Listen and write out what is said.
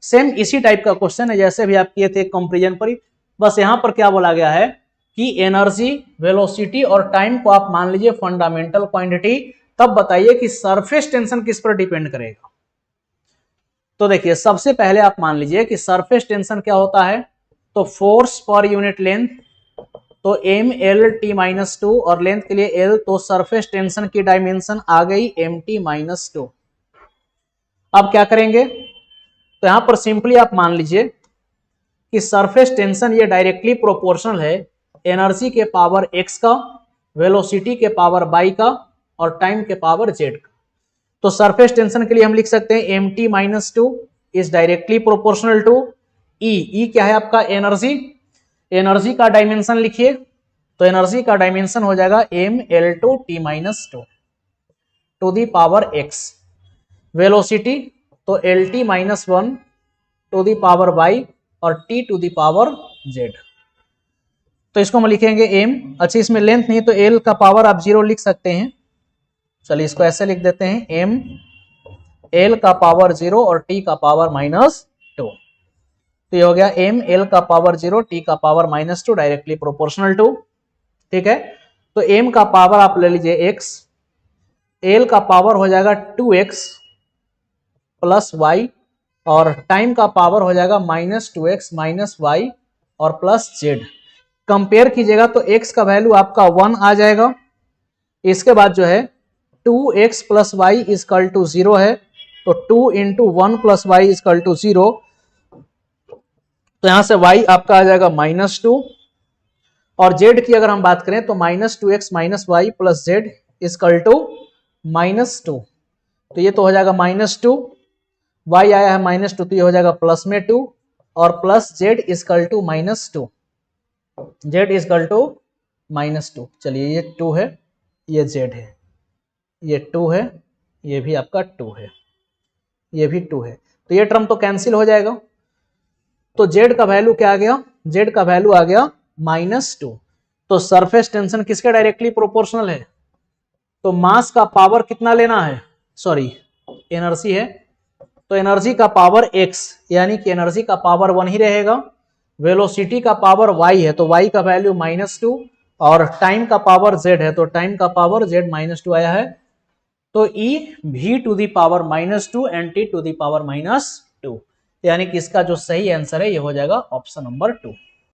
Same इसी type का question है जैसे भी आप किए थे कंपैरिजन पर ही, बस यहाँ पर क्या बोला गया है कि एनर्जी, वेलोसिटी और टाइम को आप मान लीजिए फंडामेंटल क्वांटिटी, तब बताइए कि सरफेस टेंशन किस पर डिपेंड करेगा। तो देखिए सबसे पहले आप मान लीजिए कि सरफेस टेंशन क्या होता है, तो फोर्स पर यूनिट लेंथ, तो M L T minus two और लेंथ के लिए एल, तो सरफेस टेंशन की डायमेंशन आ गई एम टी माइनस टू। अब क्या करेंगे, तो यहां पर सिंपली आप मान लीजिए कि सरफेस टेंशन ये डायरेक्टली प्रोपोर्शनल है एनर्जी के पावर x का, वेलोसिटी के पावर y का और टाइम के पावर z का। तो सरफेस टेंशन के लिए हम लिख सकते हैं M T minus two is directly proportional to E क्या है आपका एनर्जी, एनर्जी का डायमेंशन लिखिए, तो एनर्जी का डायमेंशन हो जाएगा M L two T minus two the power x, velocity तो L T minus one to the power y और t to the power z। तो इसको हम लिखेंगे m, अच्छा इसमें लेंथ नहीं तो l का पावर आप 0 लिख सकते हैं, चलिए इसको ऐसे लिख देते हैं m l का पावर 0 और t का पावर माइनस टू। तो ये हो गया m l का पावर 0 t का power minus two directly proportional to. ठीक है, तो m का पावर आप ले लीजिए x, l का पावर हो जाएगा 2x प्लस y और टाइम का पावर हो जाएगा minus two x minus y और प्लस जेड। कंपेयर कीजिएगा तो x का वैल्यू आपका 1 आ जाएगा, इसके बाद जो है 2x plus y equal to 0 है, तो 2 into 1 plus y equal to 0, तो यहां से y आपका आ जाएगा माइनस टू, और z की अगर हम बात करें तो minus two x minus y plus z equal to minus two, तो ये तो हो जाएगा माइनस टू, y आया है माइनस टू, तो ये हो जाएगा प्लस में 2 और plus z equal to minus two, z equal to minus two. चलिए ये 2 है, ये z है, ये 2 है, ये भी आपका 2 है, ये भी 2 है, तो ये टर्म तो कैंसिल हो जाएगा। तो z का वैल्यू क्या आ गया, z का वैल्यू आ गया माइनस टू। तो सरफेस टेंशन किसके डायरेक्टली प्रोपोर्शनल है, तो मास का पावर कितना लेना है, सॉरी एनर्जी है, तो एनर्जी का पावर x यानी कि एनर्जी का पावर 1 ही रहेगा, वेलोसिटी का पावर y है तो y का वैल्यू माइनस टू, और टाइम का पावर z है तो टाइम का पावर z माइनस टू आया है, तो e v to the power minus two and t to the power minus two, यानी कि इसका जो सही आंसर है ये हो जाएगा ऑप्शन नंबर 2।